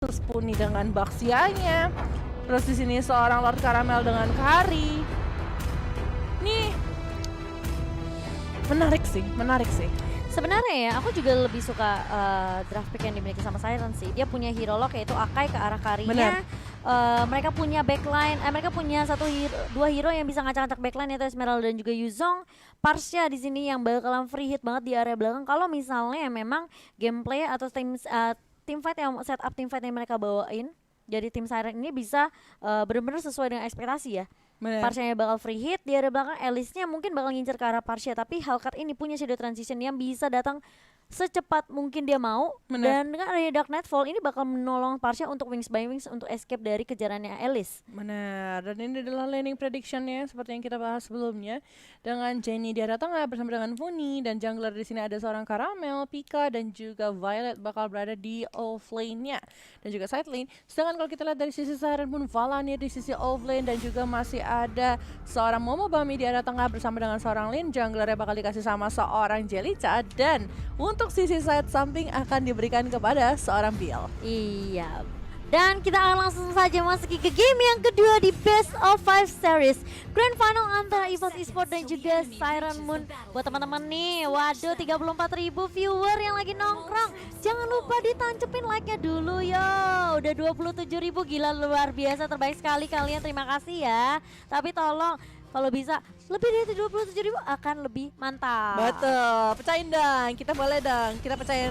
terus Puni dengan Baxianya, terus di sini seorang Lord Caramel dengan Kari. Nih menarik sih. Sebenarnya ya, aku juga lebih suka draft pick yang dimiliki sama Siren sih. Dia punya hero lock yaitu Akai ke arah Karinya. Mereka punya backline, mereka punya dua hero yang bisa ngacak-ngacak backline yaitu Esmeralda dan juga Yuzong. Parsha di sini yang bakalan free hit banget di area belakang. Kalau misalnya memang gameplay atau team fight yang mereka bawain jadi tim Siren ini bisa benar-benar sesuai dengan ekspektasi ya. Parsha bakal free hit, di area belakang Alice-nya mungkin bakal ngincer ke arah Parsha, tapi Hellcat ini punya shadow transition yang bisa datang secepat mungkin dia mau. Dan dengan adanya Dark Nightfall ini bakal menolong Parsha untuk wings by wings untuk escape dari kejarannya Alice. Benar, dan ini adalah laning predictionnya seperti yang kita bahas sebelumnya, dengan Jenny di area tengah bersama dengan Funi, dan jungler di sini ada seorang Caramel, Pika, dan juga Violet bakal berada di off lane-nya dan juga side lane. Sedangkan kalau kita lihat dari sisi Siren pun Valanir di sisi off lane, dan juga masih ada seorang Momobami di area tengah bersama dengan seorang Lin. Junglernya bakal dikasih sama seorang Jellica, dan untuk sisi side samping akan diberikan kepada seorang Bill. Iya. Dan kita akan langsung saja masuki ke game yang kedua di Best of 5 Series Grand Final antara EVOS Esports dan juga Siren Moon. Buat teman-teman nih, waduh 34.000 viewer yang lagi nongkrong. Jangan lupa ditancepin like-nya dulu yo. Udah 27.000, gila luar biasa, terbaik sekali kalian, terima kasih ya. Tapi tolong kalau bisa lebih dari 27.000 akan lebih mantap. Betul, pecahin dong, kita boleh dong, kita pecahin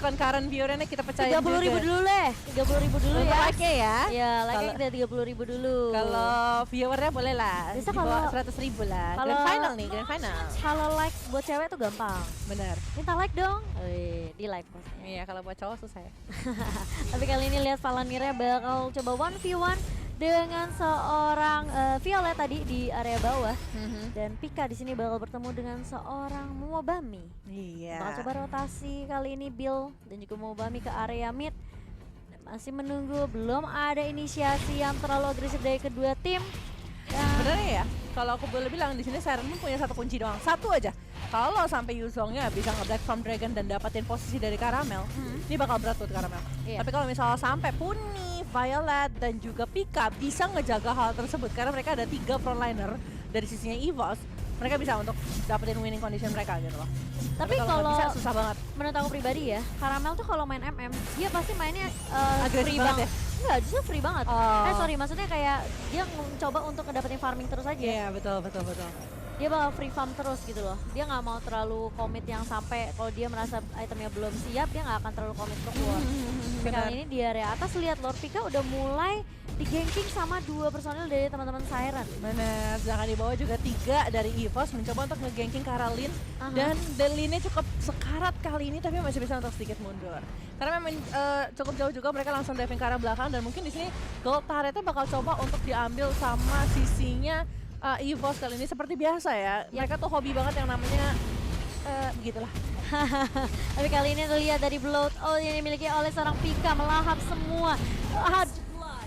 concurrent viewernya, kita pecahin 30.000 dulu deh, 30.000 dulu ya. Like ya. Ya, like-nya kita 30.000 dulu. Kalau viewernya boleh lah, bisa di bawah kalau 100.000 lah. Kalau Grand final nih, grand final. Kalau like buat cewek tuh gampang. Bener. Minta like dong. Di like maksudnya. Iya, kalau buat cowok susah ya. Tapi kali ini lihat Valanirnya bakal coba 1v1 dengan seorang Violet tadi di area bawah. Dan Pika di sini bakal bertemu dengan seorang Momobami. Iya. Bakal coba rotasi kali ini Bill dan juga Momobami ke area mid. Dan masih menunggu, belum ada inisiasi yang terlalu agresif dari kedua tim. Sebenarnya ya, kalau aku boleh bilang di sini Siren Moon punya satu kunci doang, satu aja. Kalau sampai Yuzongnya bisa nge-Black Farm Dragon dan dapatin posisi dari Caramel, ini bakal berat buat Caramel. Iya. Tapi kalau misalnya sampai Puni, Violet, dan juga Pika bisa ngejaga hal tersebut, karena mereka ada 3 frontliner dari sisinya EVOS, mereka bisa untuk dapetin winning condition mereka gitu loh. Tapi kalau bisa susah banget. Menurut aku pribadi ya, Caramel tuh kalau main MM, dia pasti mainnya agresif free banget ya? Enggak, justru free banget. Oh. Sorry, maksudnya kayak dia mencoba untuk ngedapetin farming terus aja. Iya, betul. Dia bakal free farm terus gitu loh. Dia nggak mau terlalu komit yang sampai kalau dia merasa itemnya belum siap, dia nggak akan terlalu komit untuk keluar. Kali ini di area atas lihat Lord Pika udah mulai di-ganking sama 2 personil dari teman-teman Siren. Bener, sedangkan di bawah juga 3 dari EVOS mencoba untuk nge-ganking ke arah Lin. Dan Lin-nya cukup sekarat kali ini, tapi masih bisa untuk sedikit mundur. Karena memang cukup jauh juga, mereka langsung diving ke arah belakang, dan mungkin di sini gold turretnya bakal coba untuk diambil sama sisinya EVOS kali ini. Seperti biasa ya, mereka tuh hobi banget yang namanya begitulah. Tapi kali ini terlihat dari blowout yang dimiliki oleh seorang Pika melahap semua.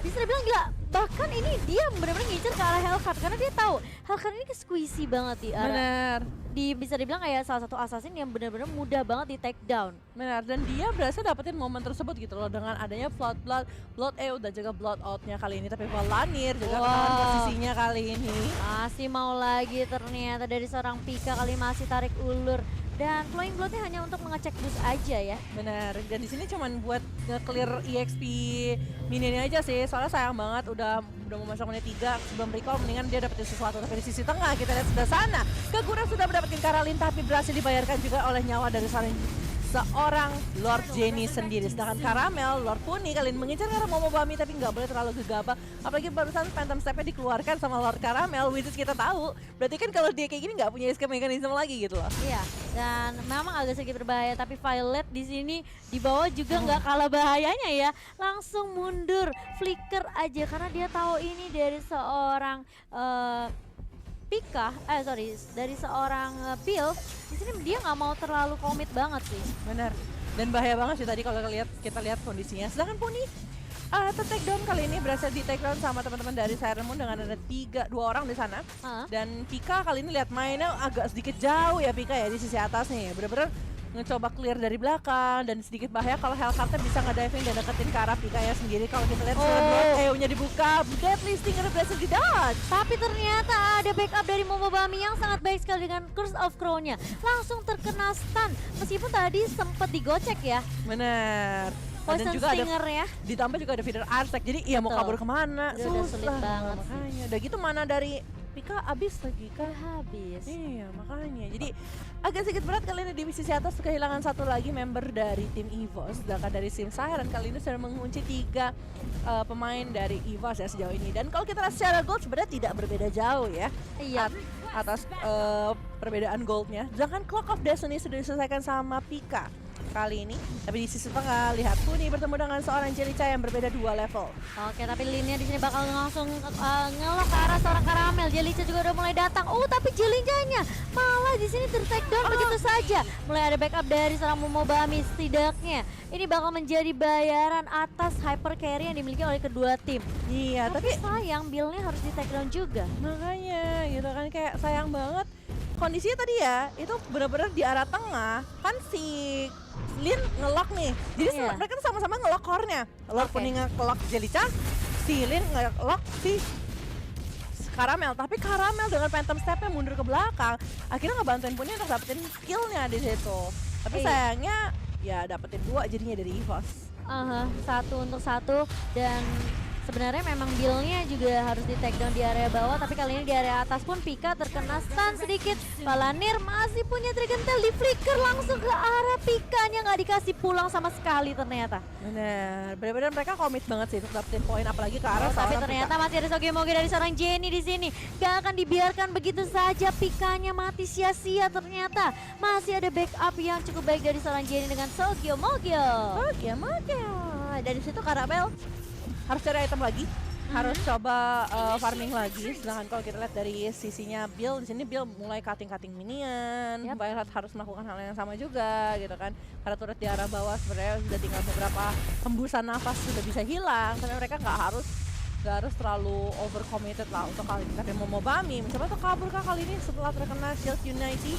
Bisa dibilang gila, bahkan ini dia benar-benar ngincer ke arah Hellcat karena dia tahu Hellcat ini squeezy banget di arah. Bisa dibilang kayak salah satu assassin yang benar-benar mudah banget di take down. Benar, dan dia berhasil dapetin momen tersebut gitu loh dengan adanya Flood Blood, Blood EU dan juga Blood Out-nya kali ini. Tapi Valanir juga kenalan posisinya kali ini. Masih mau lagi ternyata dari seorang Pika, kali masih tarik ulur. Dan Flowing Blood-nya hanya untuk mengecek boost aja ya. Benar, dan di sini cuman buat nge-clear EXP minionnya aja sih. Soalnya sayang banget udah mau masuk menit 3 sebelum recall, mendingan dia dapetin sesuatu. Tapi di sisi tengah kita lihat sudah sana, Kagura sudah mendapatkan Karalin, tapi berhasil dibayarkan juga oleh nyawa dari seorang Lord Jenny sendiri. Sedangkan Caramel, Lord Puni kalian mengincar karena Momobami, tapi nggak boleh terlalu gegabah. Apalagi barusan Phantom Step-nya dikeluarkan sama Lord Caramel, which is kita tahu. Berarti kan kalau dia kayak gini nggak punya escape mechanism lagi gitu loh. Iya, dan memang agak sedikit berbahaya, tapi Violet di sini di bawah juga nggak kalah bahayanya ya. Langsung mundur, flicker aja karena dia tahu ini dari seorang Pika, dari seorang Bill. Di sini dia nggak mau terlalu komit banget sih. Bener, dan bahaya banget sih tadi kalau kita lihat kondisinya. Sedangkan Puni take down kali ini berhasil di take down sama teman-teman dari Siren Moon dengan ada 2 orang di sana. Dan Pika kali ini lihat mainnya agak sedikit jauh ya Pika ya di sisi atas nih. Bener-bener ngecoba clear dari belakang dan sedikit bahaya kalau Hellcartnya bisa ngediving dan deketin ke arah Pika ya sendiri. Kalau kita lihat EO-nya dibuka, Deadly Stinger berhasil di-dodge. Tapi ternyata ada backup dari Momobami yang sangat baik sekali dengan Curse of Crow-nya. Langsung terkena stun, meskipun tadi sempat digocek ya. Bener. Dan Poison juga Stinger ya. ditambah juga ada feeder Arsec, jadi iya mau Betul. kabur kemana? Udah sulit banget sih. Makanya, udah gitu mana dari Pika abis lagi kan. Udah habis. Iya makanya, jadi agak sedikit berat kali ini di sisi atas kehilangan satu lagi member dari tim EVOS. Sedangkan dari Team Siren kali ini sudah mengunci 3 pemain dari EVOS ya sejauh ini. Dan kalau kita lihat secara gold sebenarnya tidak berbeda jauh ya. Iya. Atas perbedaan goldnya. Sedangkan Clock of Destiny sudah diselesaikan sama Pika kali ini. Tapi di sisi tengah lihat Kuni bertemu dengan seorang Jericha yang berbeda 2 level. Oke, tapi Lin-nya di sini bakal langsung ngelok ke arah seorang Karamel. Jelica juga udah mulai datang. Tapi Jelica-nya malah di sini ter-take down begitu saja. Mulai ada backup dari seorang Momobami setidaknya. Ini bakal menjadi bayaran atas hyper carry yang dimiliki oleh kedua tim. Iya, Tapi sayang build-nya harus di-take down juga. makanya gitu kan kayak sayang banget. Kondisinya tadi ya, itu benar-benar di arah tengah. Kan si Lin ngelok nih. Jadi Iya. mereka tuh sama-sama ngelok core-nya. Lord Oke. Kuning ngelok Jelicha, si Lin ngelok si Karamel. Tapi Karamel dengan Phantom Step-nya mundur ke belakang, akhirnya ngebantuin Puni untuk dapetin kill-nya di situ. Tapi Iya. sayangnya ya dapetin 2 jadinya dari EVOS. Satu untuk satu, dan sebenarnya memang build-nya juga harus di take down di area bawah, tapi kali ini di area atas pun Pika terkena stun sedikit. Palanir masih punya Trigentel, di flicker langsung ke arah Pikanya, nggak dikasih pulang sama sekali ternyata. Benar-benar mereka komit banget sih untuk dapetin poin apalagi ke arah Tapi seorang ternyata Pika. masih ada Sogemoge dari seorang Jenny di sini. Gak akan dibiarkan begitu saja Pikanya mati sia-sia ternyata. Masih ada backup yang cukup baik dari seorang Jenny dengan Sogemoge. Oke. Dari situ Karamel harus cari item lagi, harus coba farming lagi. Sedangkan kalau kita lihat dari sisinya Bill, di sini Bill mulai cutting minion. Yap. Violet harus melakukan hal yang sama juga gitu kan. Karena turret di arah bawah sebenarnya sudah tinggal beberapa hembusan nafas sudah bisa hilang. Karena mereka nggak harus terlalu over committed lah untuk kali ini. Tapi Momobami mencoba untuk kabur kah kali ini setelah terkena Shield Unity.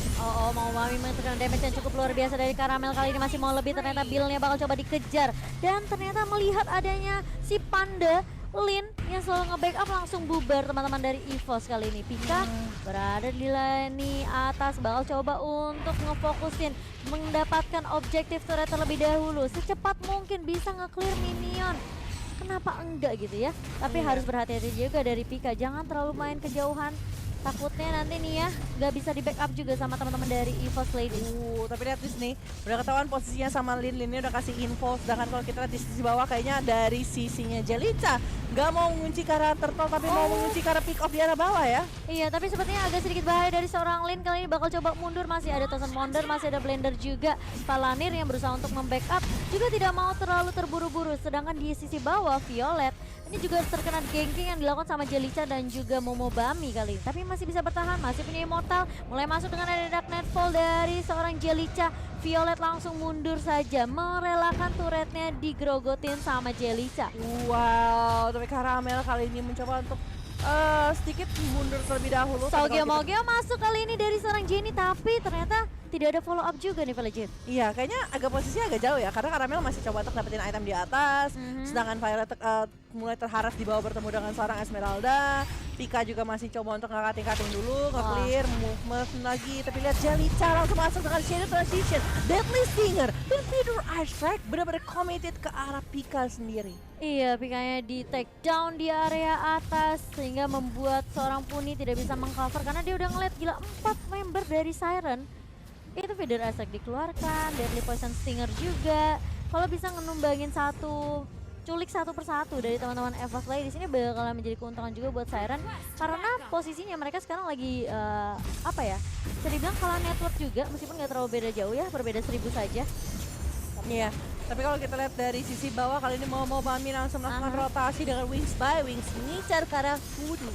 Mau Mami terkena damage yang cukup luar biasa dari Karamel. Kali ini masih mau lebih, ternyata Bill-nya bakal coba dikejar. Dan ternyata melihat adanya si Panda, Lin yang selalu nge-backup langsung bubar teman-teman dari EVOS kali ini. Pika berada di lini atas, bakal coba untuk ngefokusin mendapatkan objektif turret terlebih dahulu. Secepat mungkin bisa nge-clear minion. Kenapa enggak gitu ya? Tapi Iya. harus berhati-hati juga dari Pika, jangan terlalu main kejauhan. Takutnya nanti nih ya nggak bisa di backup juga sama teman-teman dari EVOS Ladies. Tapi lihat di sini udah ketahuan posisinya sama Linnya udah kasih info. Sedangkan kalau kita lihat di sisi bawah kayaknya dari sisinya Jelicha nggak mau mengunci ke arah turtle tapi mau mengunci ke arah pick off di arah bawah ya. Iya, tapi sepertinya agak sedikit bahaya dari seorang Lin. Kali ini bakal coba mundur, masih ada Thousand Wonder, masih ada Blender juga. Palanir yang berusaha untuk membackup juga tidak mau terlalu terburu-buru. Sedangkan di sisi bawah Violet ini juga terkena ganking yang dilakukan sama Jelicha dan juga Momobami kali ini. Tapi masih bisa bertahan, masih punya Immortal. Mulai masuk dengan ada Dark Nightfall dari seorang Jelicha. Violet langsung mundur saja, merelakan turretnya digrogotin sama Jelicha. Wow, tapi Karamel kali ini mencoba untuk sedikit mundur terlebih dahulu. Tapi kalau Sogemoge masuk kali ini dari seorang Jenny, tapi ternyata tidak ada follow up juga nih Village. iya, kayaknya agak posisinya agak jauh ya karena Karamel masih coba untuk dapetin item di atas. Sedangkan Violet mulai terharas di bawah bertemu dengan seorang Esmeralda. Pika juga masih coba untuk nge-cutting dulu, nge-clear, movement lagi. Tapi lihat Jelicha langsung masuk dengan Shadow Transition, Deadly Stinger, dan Feeder Ice Strike benar-benar committed ke arah Pika sendiri. Iya, Pikanya di take down di area atas sehingga membuat seorang Puni tidak bisa mengcover karena dia udah ngeliat gila 4 member dari Siren. Itu Feeder Attack dikeluarkan, Deadly Poison Stinger juga. Kalau bisa ngenumbangin culik satu persatu dari teman-teman EVOS Ladies, di sini bakalan menjadi keuntungan juga buat Siren karena posisinya mereka sekarang lagi bisa dibilang kalah network juga meskipun nggak terlalu beda jauh ya, berbeda 1000 saja. Iya, tapi kalau kita lihat dari sisi bawah kali ini Momobami langsung melakukan rotasi dengan Wings by Wings, mengincar ke arah Voodoo.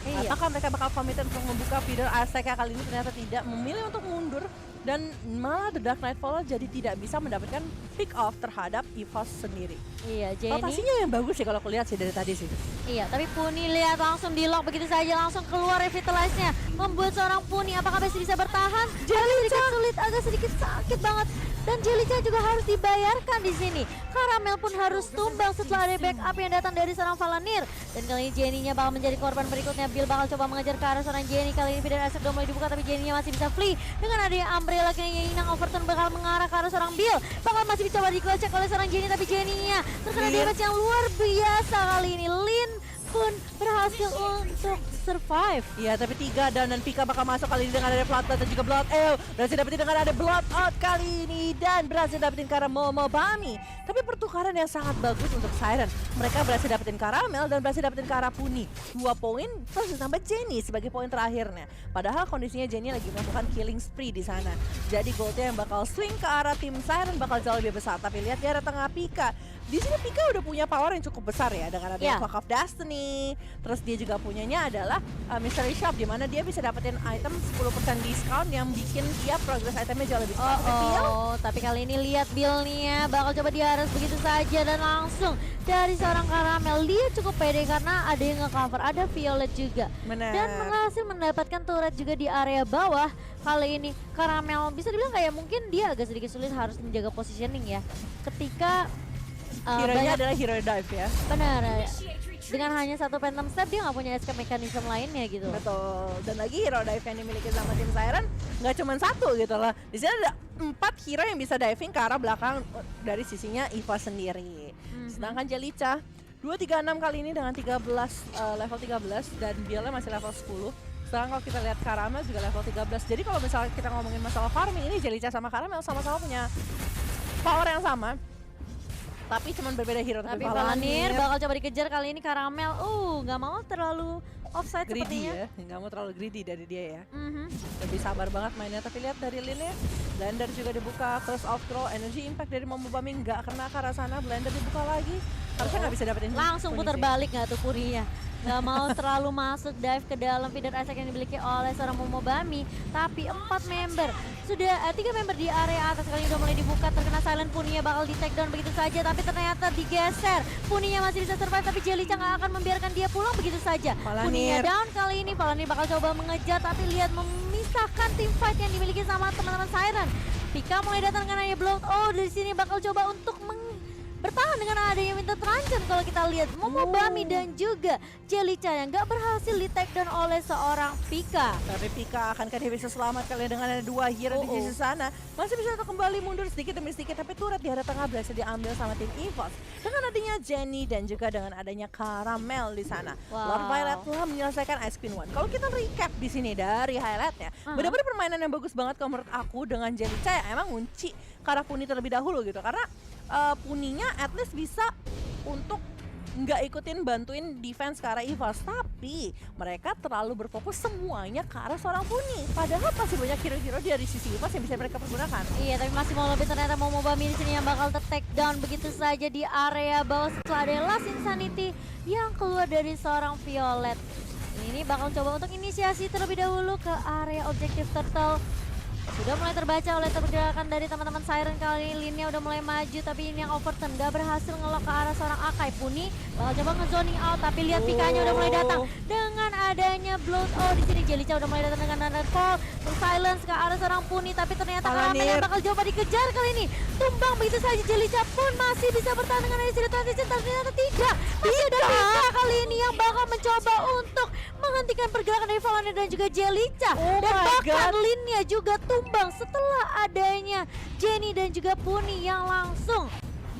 Iya. Apakah mereka bakal committed untuk membuka feeder Azteca kali ini? Ternyata tidak, memilih untuk mundur. Dan malah The Dark Nightfall jadi tidak bisa mendapatkan pick off terhadap EVOS sendiri. Iya, Jenny. Rotasinya yang bagus sih kalau aku lihat sih dari tadi sih. Iya, tapi Puni lihat langsung di lock begitu saja, langsung keluar revitalize-nya. Membuat seorang Puni apakah masih bisa bertahan? Sedikit sulit, agak sedikit sakit banget. Dan Jellica juga harus dibayarkan di sini. Karamel pun harus tumbang setelah ada backup yang datang dari seorang Valanir. Dan kali ini Jenny-nya bakal menjadi korban berikutnya. Bill bakal coba mengejar ke arah seorang Jenny. Kali ini Feeder Asset udah mulai dibuka tapi Jenny-nya masih bisa flee. Dengan adanya Umbrella kayaknya Inang Overton bakal mengarah ke arah seorang Bill. Bakal masih dicoba digocek oleh seorang Jenny tapi Jenny-nya terkena damage yang luar biasa kali ini. Lin pun berhasil untuk survive. Iya, tapi 3 dan Pika bakal masuk kali ini dengan ada Flatlet dan juga Blood Ale. Berhasil dapetin dengan ada Blood Out kali ini dan berhasil dapetin ke arah Momobami. Tapi pertukaran yang sangat bagus untuk Siren. Mereka berhasil dapetin Karamel dan berhasil dapetin ke arah Puni. 2 poin terus ditambah Jenny sebagai poin terakhirnya. Padahal kondisinya Jenny lagi melakukan killing spree di sana. Jadi goldnya yang bakal swing ke arah tim Siren bakal jauh lebih besar. Tapi lihat di arah tengah Pika. Di sini Pika udah punya power yang cukup besar ya dengan ada Clock of Destiny. Terus dia juga punyanya adalah Mystery Shop di mana dia bisa dapetin item 10% diskon yang bikin dia progress itemnya jauh lebih cepat. Tapi kali ini lihat Bill nih ya, bakal coba diaras begitu saja dan langsung dari seorang Karamel. Dia cukup pede karena ada yang nge-cover, ada Violet juga. Benar. Dan berhasil mendapatkan turret juga di area bawah. Kali ini Karamel bisa dibilang kayak mungkin dia agak sedikit sulit harus menjaga positioning ya. Ketika hero-nya adalah hero dive ya. Benar. Dengan hanya satu phantom step dia nggak punya escape mechanism lainnya gitu. Betul. Dan lagi hero dive yang dimiliki sama tim Siren nggak cuma satu gitu loh. Di sini ada 4 hero yang bisa diving ke arah belakang dari sisinya EVOS sendiri. Sedangkan Jellica 236 kali ini dengan 13 level 13 dan Bielnya masih level 10. Sekarang kalau kita lihat Karamel juga level 13. Jadi kalau misalnya kita ngomongin masalah farming ini Jellica sama Karamel sama-sama punya power yang sama. Tapi cuman berbeda hero. Tapi Valanir bakal coba dikejar kali ini Karamel. Nggak mau terlalu offside greedy sepertinya. Ya, nggak mau terlalu greedy dari dia ya. Lebih sabar banget mainnya. Tapi lihat dari Lin-nya, Blender juga dibuka. Curse of Throw, Energy Impact dari Momobami nggak kena ke arah sana. Blender dibuka lagi. Harusnya nggak bisa dapetin. Langsung putar balik nggak tuh Purinya. Nggak mau terlalu masuk dive ke dalam feeder Isaac yang dimiliki oleh seorang Momobami. Tapi 4 member sudah 3 member di area atas kali ini udah mulai dibuka. Terkena silent Puninya bakal di take down begitu saja. Tapi ternyata digeser. Puninya masih bisa survive tapi Jellica nggak akan membiarkan dia pulang begitu saja. Puninya down kali ini. Valanir bakal coba mengejar tapi lihat memisahkan tim fight yang dimiliki sama teman-teman Siren. Pika mulai datang karena ya blow. Dari sini bakal coba untuk bertahan dengan adanya Winter Truncheon kalau kita lihat Momobami dan juga Jellica yang nggak berhasil di take down oleh seorang Pika. Tapi Pika akankah dia bisa selamat kali dengan ada 2 hero di sisi sana? Masih bisa kembali mundur sedikit demi sedikit tapi turret di arah tengah berhasil diambil sama tim EVOS. Dengan adanya Jenny dan juga dengan adanya Karamel di sana. Lord Violet telah menyelesaikan Ice Queen 1. Kalau kita recap di sini dari highlightnya, benar-benar permainan yang bagus banget kalau menurut aku dengan Jellica yang emang ngunci ke arah Puni terlebih dahulu gitu. Karena Puninya at least bisa untuk nggak ikutin bantuin defense ke arah EVOS, tapi mereka terlalu berfokus semuanya ke arah seorang Puni. Padahal masih banyak hero-hero dari sisi EVOS yang bisa mereka pergunakan. Iya, tapi masih mau lebih ternyata Momobami di sini yang bakal take down begitu saja di area bawah setelah ada Last Insanity yang keluar dari seorang Violet. Ini bakal coba untuk inisiasi terlebih dahulu ke area objektif Turtle. Sudah mulai terbaca oleh pergerakan dari teman-teman Siren kali ini. Lin-nya udah mulai maju tapi ini yang Overton gak berhasil ngelok ke arah seorang Akai. Puni bakal coba nge-zoning out tapi lihat Pikanya udah mulai datang dengan adanya bloat. Di sini Jellica udah mulai datang dengan Nightfall silence ke arah seorang Puni tapi ternyata Karamel yang bakal coba dikejar kali ini. Tumbang begitu saja. Jellica pun masih bisa bertahan dengan Energy Transition tapi ternyata tidak. Masih ada Pika kali ini yang bakal mencoba untuk menghentikan pergerakan dari Valanir dan juga Jellica. Dan bahkan Lin-nya juga tumbang setelah adanya Jenny dan juga Puni yang langsung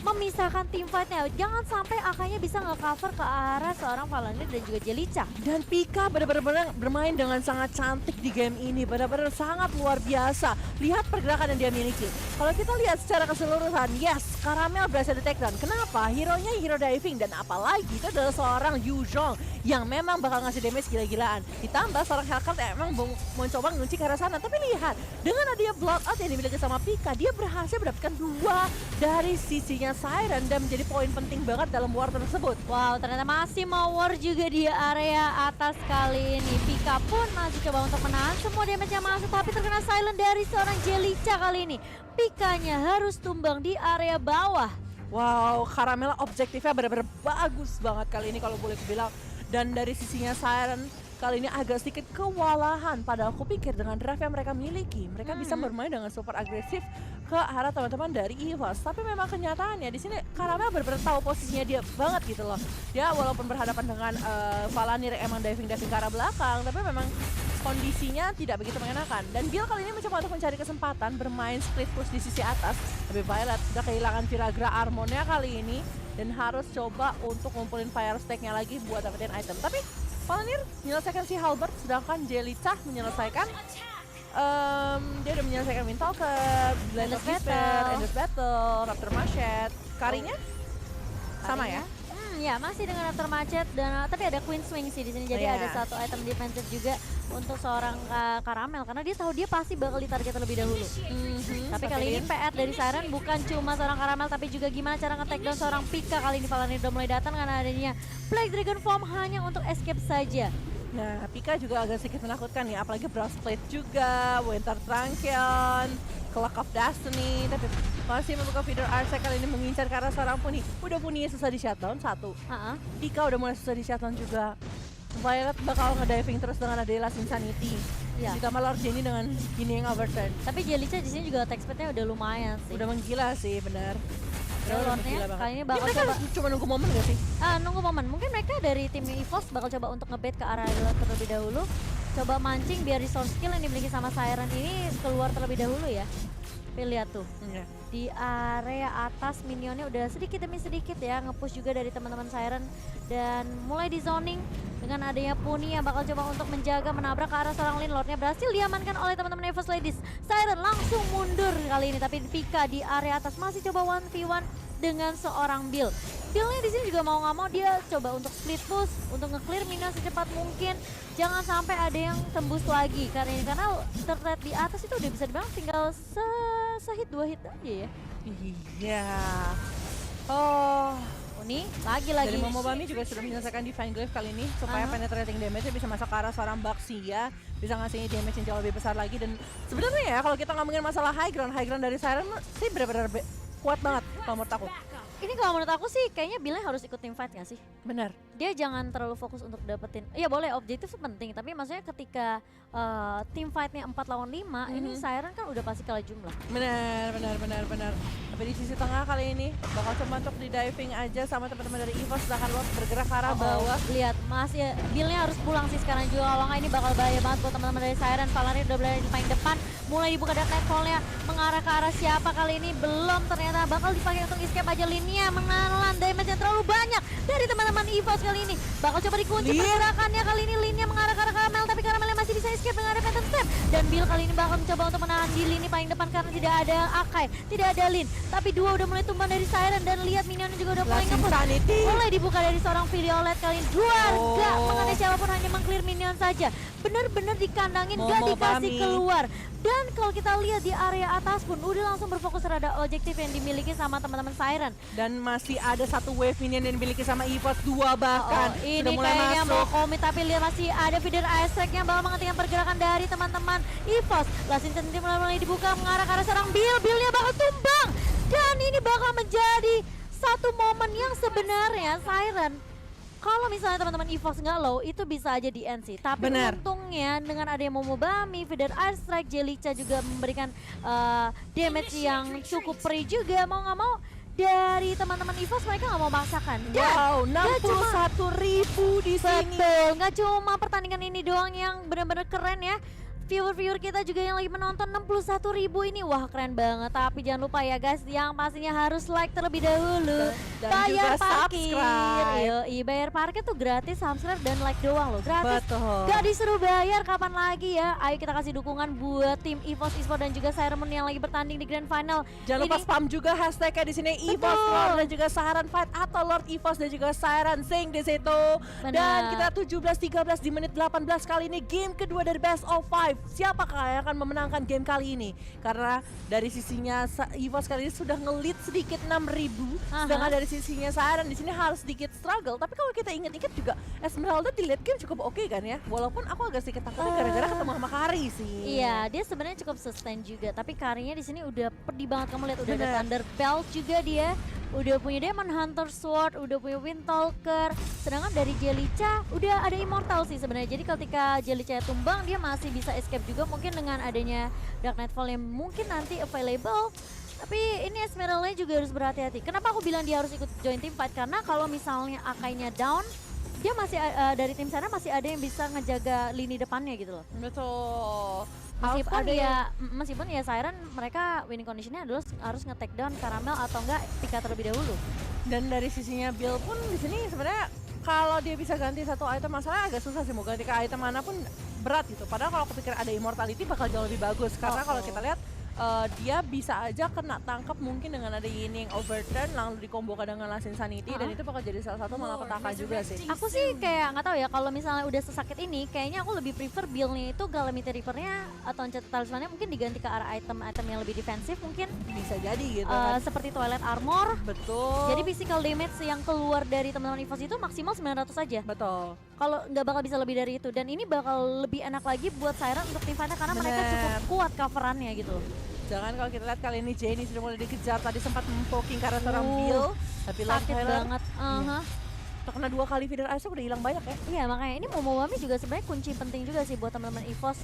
memisahkan tim fightnya. Jangan sampai Akanya bisa nge-cover ke arah seorang Valanir dan juga Jellica. Dan Pika benar-benar bermain dengan sangat cantik di game ini. Benar-benar sangat luar biasa. Lihat pergerakan yang dia miliki. Kalau kita lihat secara keseluruhan, yes, Karamel berhasil di take down. Kenapa? Hero-nya hero diving dan apalagi itu adalah seorang Yu Zhong yang memang bakal ngasih damage gila-gilaan. Ditambah seorang Hellcat yang emang mau mencoba ngunci ke arah sana. Tapi lihat, dengan adanya Blood Out yang dimiliki sama Pika, dia berhasil mendapatkan 2 dari sisinya Siren dan menjadi poin penting banget dalam war tersebut. Wow, ternyata masih mau war juga di area atas kali ini. Pika pun masih coba untuk menahan semua damage yang masuk, tapi terkena silent dari seorang Jelica kali ini. Pikanya harus tumbang di area bawah. Wow, Karamel objektifnya benar-benar bagus banget kali ini kalau boleh kubilang. Dan dari sisinya Siren kali ini agak sedikit kewalahan. Padahal aku pikir dengan drive yang mereka miliki, mereka bisa bermain dengan super agresif ke arah teman-teman dari EVOS. Tapi memang kenyataannya di sini Karamel benar-benar tahu posisinya dia banget gitu loh. Dia walaupun berhadapan dengan Valanir yang emang diving-diving ke arah belakang, tapi memang kondisinya tidak begitu mengenakan. Dan Bill kali ini mencoba untuk mencari kesempatan bermain split push di sisi atas. Tapi Violet sudah kehilangan Viragra Armonnya kali ini dan harus coba untuk ngumpulin fire stack-nya lagi buat dapetin item. Tapi Valanir menyelesaikan si Halberd, sedangkan Jelica menyelesaikan dia udah menyelesaikan Windfall ke Blade of Despair, Endless Battle, Raptor Machete. Karinya sama ya? Ya masih dengan Raptor Machete dan tapi ada Queen Swing sih di sini. Jadi ada satu item defensive juga untuk seorang Karamel karena dia tahu dia pasti bakal ditarget terlebih dahulu. Tapi kali ini PR dari Siren bukan cuma seorang Karamel tapi juga gimana cara nge-take down seorang Pika. Kali ini Valanir udah mulai datang karena adanya Black Dragon Form hanya untuk escape saja. Nah, Pika juga agak sedikit menakutkan ya, apalagi Breastplate juga, Winter Tranquion, Clock of Destiny, tapi masih membuka feeder Arsec kali ini mengincar ke arah seorang Puni. Udah Puni susah di shutdown, 1. Pika udah mulai susah di shutdown juga. Violet bakal ngediving terus dengan ada Last Insanity. Ya. Ditambah Lord Jenny dengan gini yang overturn. Tapi Jelica di sini juga attack speed-nya udah lumayan sih. Udah menggila sih, benar. Lordnya kali ini bakal mereka coba cuma nunggu momen gak sih? nunggu momen. Mungkin mereka dari tim EVOS bakal coba untuk ngebait ke arah Lord terlebih dahulu. Coba mancing biar resource skill yang dimiliki sama Siren ini keluar terlebih dahulu ya. Tapi lihat tuh. Di area atas minionnya udah sedikit demi sedikit ya nge-push juga dari teman-teman Siren dan mulai di zoning dengan adanya Puni yang bakal coba untuk menjaga menabrak ke arah seorang Lin. Lordnya berhasil diamankan oleh teman-teman EVOS Ladies. Siren langsung mundur kali ini tapi Pika di area atas masih coba 1v1 dengan seorang Bill. Billnya di sini juga mau nggak mau dia coba untuk split push untuk nge-clear minion secepat mungkin. Jangan sampai ada yang tembus lagi karena terlihat di atas itu udah bisa dibilang tinggal sehit 2 hit aja ya. Iya. Oh, Uni lagi-lagi. dari Momobami juga sudah menyelesaikan Divine Glaive kali ini supaya penetrating damage-nya bisa masuk ke arah seorang Baxia, bisa ngasih damage yang jauh lebih besar lagi. Dan sebenarnya ya kalau kita ngomongin masalah high ground dari Siren sih benar-benar kuat banget kalau menurut aku. Ini kalau menurut aku sih kayaknya Billnya harus ikut team fight gak sih? Benar. Dia jangan terlalu fokus untuk dapetin, iya boleh objektif itu penting, tapi maksudnya ketika team fightnya 4 lawan 5, ini Siren kan udah pasti kalah jumlah. Benar. Tapi di sisi tengah kali ini bakal coba untuk di diving aja sama teman-teman dari EVOS, sedangkan Lord bergerak ke arah bawah. Lihat, masih Billnya harus pulang sih sekarang juga, kalau nggak ini bakal bahaya banget buat teman-teman dari Siren. Valanir udah berada di paling depan, mulai dibuka dark nightfall-nya mengarah ke arah siapa kali ini, belum ternyata bakal dipakai untuk escape aja. Linia menelan damage yang terlalu banyak dari teman-teman EVOS kali ini. Bakal coba dikunci pergerakannya kali ini, Linia mengarah ke arah Karamel, tapi Karamelnya masih bisa escape dengan ada Phantom Step. Dan Bill kali ini bakal mencoba untuk menahan di lini paling depan karena tidak ada Akai, tidak ada Lin. Tapi dua udah mulai tumbang dari Siren dan lihat minionnya juga udah mulai nge-push. Mulai dibuka dari seorang Violet kali ini. Keluarga mengenai siapapun hanya meng-clear minion saja. Bener-bener dikandangin, gak dikasih keluar. Dan kalau kita lihat di area atas pun udah langsung berfokus terhadap objektif yang dimiliki sama teman-teman Siren. Dan masih ada satu wave minion yang dimiliki sama EVOS, 2 bahkan. Ini sudah mulai kayaknya masuk. mau komit, tapi lihat masih ada feeder Isaac yang bakal menghentikan pergerakan dari teman-teman EVOS. Lasin sendiri mulai dibuka mengarah ke arah seorang Bill. Billnya bakal tumbang. Dan ini bakal menjadi satu momen yang sebenarnya Siren, kalau misalnya teman-teman EVOS nggak low, itu bisa aja di end sih. Tapi untungnya dengan adanya Momobami, Feeder Airstrike, Jelica juga memberikan damage yang cukup free juga. Mau nggak mau dari teman-teman EVOS mereka nggak mau memaksakan. Wow, 61.000 di sini. Betul, nggak cuma pertandingan ini doang yang benar-benar keren ya. viewer-viewer kita juga yang lagi menonton 61.000 ini. Wah keren banget. Tapi jangan lupa ya guys, yang pastinya harus like terlebih dahulu. Dan Bayar juga parkir. subscribe. Yoi, bayar parkir tuh gratis, subscribe dan like doang loh. Gratis. Betul. Gak disuruh bayar, kapan lagi ya? Ayo kita kasih dukungan buat tim EVOS Esports dan juga Siren Moon yang lagi bertanding di Grand Final. Jangan lupa Ini- spam juga hashtagnya di sini EVOS Betul. Lord dan juga Siren Fight atau Lord EVOS dan juga Siren Sing di situ. Benar. Dan kita 17-13 di menit 18 kali ini game kedua dari Best of 5. Siapakah yang akan memenangkan game kali ini? Karena dari sisinya EVOS kali ini sudah ngelit sedikit 6.000, Aha. sedangkan dari sisinya Siren di sini harus sedikit struggle. Tapi kalau kita ingat-ingat juga Esmeralda di late game cukup oke kan ya. Walaupun aku agak sedikit takutnya gara-gara ketemu sama Kari sih. Iya, dia sebenarnya cukup sustain juga, tapi karirnya di sini udah pedih banget. Kamu lihat udah ada Bener. Thunder Belt juga dia, udah punya Demon Hunter Sword, udah punya Windtalker. Sedangkan dari Jellicha udah ada Immortal sih sebenarnya. Jadi ketika Jellicha tumbang dia masih bisa escape juga mungkin dengan adanya Dark Nightfall yang mungkin nanti available. Tapi ini Esmeralda juga harus berhati-hati. Kenapa aku bilang dia harus ikut join team fight? Karena kalau misalnya Akainya down, dia masih dari tim sana masih ada yang bisa ngejaga lini depannya gitu loh. Betul. Harus Meskipun ada ya, meskipun ya Siren mereka winning conditionnya adalah harus nge-take down Caramel atau enggak Pika terlebih dahulu. Dan dari sisinya Bill pun di sini sebenarnya kalau dia bisa ganti satu item, masalah agak susah sih mau ganti ke item manapun berat gitu. Padahal kalau aku pikir ada immortality bakal jauh lebih bagus karena kalau kita lihat dia bisa aja kena tangkap mungkin dengan ada Yin yang overturn lalu dikombokan dengan Last Insanity dan itu bakal jadi salah satu malapetaka juga sih. Aku sih kayak nggak tahu ya kalau misalnya udah sesakit ini, kayaknya aku lebih prefer build-nya itu Calamity Reaper-nya atau Enchanted Talisman-nya mungkin diganti ke arah item-item yang lebih defensif mungkin. Bisa jadi gitu kan. Seperti Twilight Armor. Betul. Jadi physical damage yang keluar dari teman-teman EVOS itu maksimal 900 saja. Betul. Kalau nggak bakal bisa lebih dari itu, dan ini bakal lebih enak lagi buat Siren untuk tim fight karena mereka Bener. cukup kuat coverannya gitu. Jangan kalau kita lihat kali ini Jenny sudah mulai dikejar, tadi sempat mempoking karena seorang Bill, tapi Lord Sakit Tyler banget. terkena 2 kali feeder ice udah hilang banyak ya. Iya makanya ini Momowami juga sebenarnya kunci penting juga sih buat teman-teman EVOS.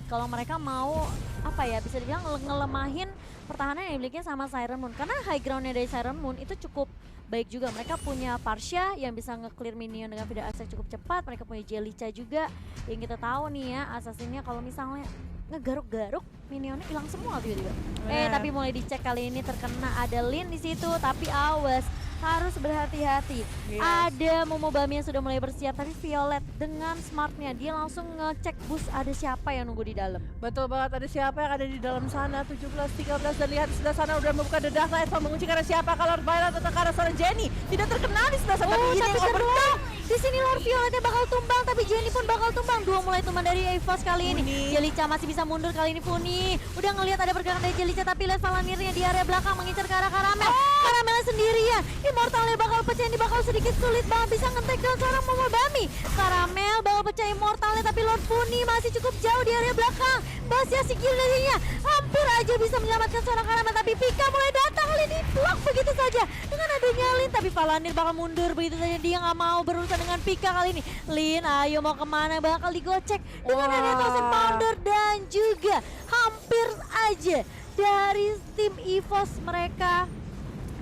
Kalau mereka mau apa ya bisa dibilang ngelemahin pertahanan yang dimiliki sama Siren Moon, karena high groundnya dari Siren Moon itu cukup baik juga. Mereka punya Parsha yang bisa nge-clear minion dengan feeder ice cukup cepat. Mereka punya Jellicha juga yang kita tahu nih ya assassinnya kalau misalnya ngegaruk-garuk minionnya hilang semua tiba-tiba. Tapi mulai dicek kali ini terkena ada Lin di situ, tapi awas harus berhati-hati. Yes. Ada Momobami yang sudah mulai bersiap, tapi Violet dengan smartnya dia langsung ngecek bus ada siapa yang nunggu di dalam. Betul banget, ada siapa yang ada di dalam sana. 17-13 dan lihat di sebelah sana udah membuka The Dark Knight mengunci karena siapa, kalau Violet atau karena seorang Jenny tidak terkena di sebelah sana. Oh, Ini tapi yang overturn. di sini Lord Violetnya bakal tumbang, tapi Jenny pun bakal tumbang. Dua mulai tumbang dari EVOS kali ini. Funi. Jellicha masih bisa mundur kali ini. Funi udah ngelihat ada pergerakan dari Jellicha, tapi lihat Valanirnya di area belakang mengincar ke arah Caramel. Caramelnya sendirian, Immortalnya bakal pecah, ini bakal sedikit sulit banget bisa nge-take down seorang Momobami. Caramel bakal pecah Immortalnya, tapi Lord Funi masih cukup jauh di area belakang. Basia skill darinya hampir aja bisa menyelamatkan seorang Caramel, tapi Pika mulai datang. Lin blok begitu saja dengan adanya Lin, tapi Valanir bakal mundur begitu saja. Dia nggak mau berurusan dengan Pika kali ini. Lin, ayo mau kemana, bakal digocek dengan adanya Thousand Pounder dan juga hampir aja dari tim EVOS mereka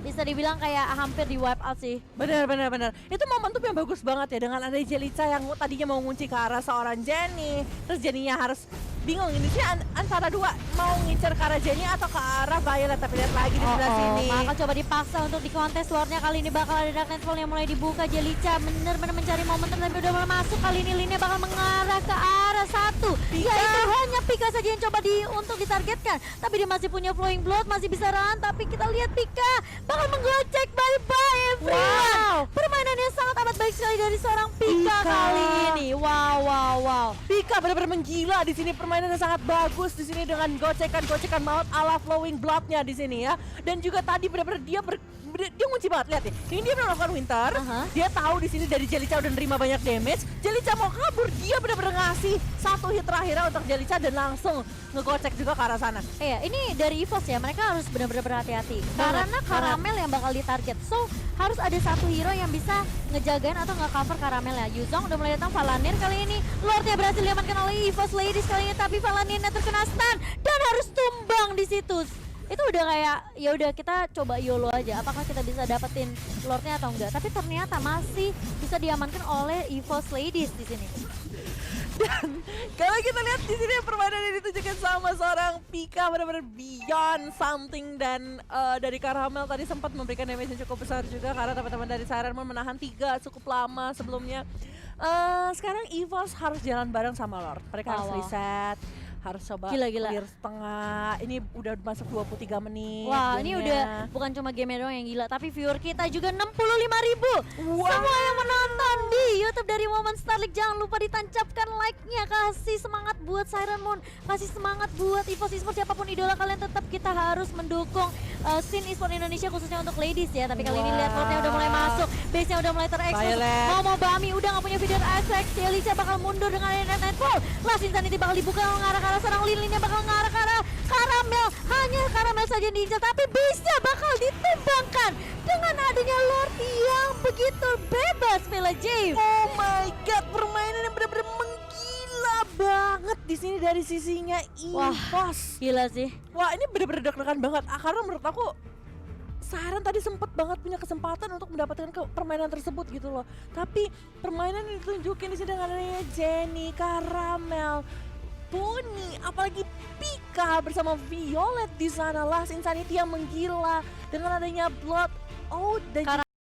bisa dibilang kayak hampir di wipe out sih. Benar. Itu momentum yang bagus banget ya dengan ada Jellicha yang tadinya mau ngunci ke arah seorang Jenny. Terus Jenny-nya harus bingung ini sih antara dua, mau ngincer ke arah Jenny atau ke arah Violet, tapi lihat lagi di sebelah sini. Maka coba dipaksa untuk di kontes Lordnya kali ini bakal ada Dark Nightfall yang mulai dibuka. Jellicha bener-bener mencari momentum tapi udah mulai masuk. Kali ini linnya bakal mengarah ke arah satu, yaitu hanya Pika saja yang coba untuk ditargetkan. Tapi dia masih punya Flowing Blood, masih bisa run, tapi kita lihat Pika bakal menggocek. Bye-bye everyone. Wow. Permainan yang sangat amat baik sekali dari seorang Pika kali ini. Wow. Pika benar-benar menggila di sini, permainannya sangat bagus di sini dengan gocekan maut ala Flowing Blood-nya di sini ya. Dan juga tadi benar-benar dia ngunci banget, lihat nih. Ini dia melakukan Winter. Dia tahu di sini dari Jellicha udah nerima banyak damage. Jellicha mau kabur, dia benar-benar ngasih satu hit terakhirnya untuk Jellicha dan langsung ngegocek juga ke arah sana. Iya, ini dari EVOS ya, mereka harus benar-benar berhati-hati karena Caramel yang bakal ditarget. So, harus ada satu hero yang bisa ngejagain atau nge-cover Caramel ya. Yuzong udah mulai datang, Valanir kali ini. Lordnya berhasil diamankan oleh EVOS Ladies kali ini, tapi Valanirnya terkena stun dan harus tumbang di situ. Itu udah kayak ya udah kita coba YOLO aja. Apakah kita bisa dapetin Lordnya atau enggak? Tapi ternyata masih bisa diamankan oleh EVOS Ladies di sini. Dan kalau kita lihat di sini permainan yang ditunjukkan sama seorang Pika benar-benar beyond something, dan dari Caramel tadi sempat memberikan damage yang cukup besar juga karena teman-teman dari Siren Moon menahan 3 cukup lama sebelumnya. Sekarang EVOS harus jalan bareng sama Lord. Mereka harus reset, harus coba Gila. clear setengah. Ini udah masuk 23 menit. Wah, ini gamenya. udah bukan cuma game doang yang gila, tapi viewer kita juga 65.000. Semua yang menonton di YouTube dari Momen Star League, jangan lupa ditancapkan like-nya, kasih semangat buat Siren Moon, kasih semangat buat EVOS Esports, siapapun idola kalian, tetap kita harus mendukung scene esports Indonesia khususnya untuk ladies ya. Tapi kali ini lihat Lordnya udah mulai masuk, base-nya udah mulai terekspos. Mau Bami udah gak punya video aspek, si Elisa bakal mundur dengan Nightfall. Last Insanity bakal dibuka mengarah ke arah serang Lin-Linnya, bakal mengarah ke arah Caramel. Hanya Caramel saja yang diincar, tapi base-nya bakal ditumbangkan dengan adanya Lord yang begitu bebas, Vela James. Oh my god, permainan yang benar-benar menggila banget di sini dari sisinya EVOS. Gila sih. Wah, ini benar-benar deg-degan banget. Karena menurut aku Siren tadi sempat banget punya kesempatan untuk mendapatkan permainan tersebut gitu loh. Tapi permainan yang ditunjukin di sini dengan adanya Jenny, Caramel, Bonnie, apalagi Pika bersama Violet di sana, Last Insanity yang menggila dengan adanya Blood Out dan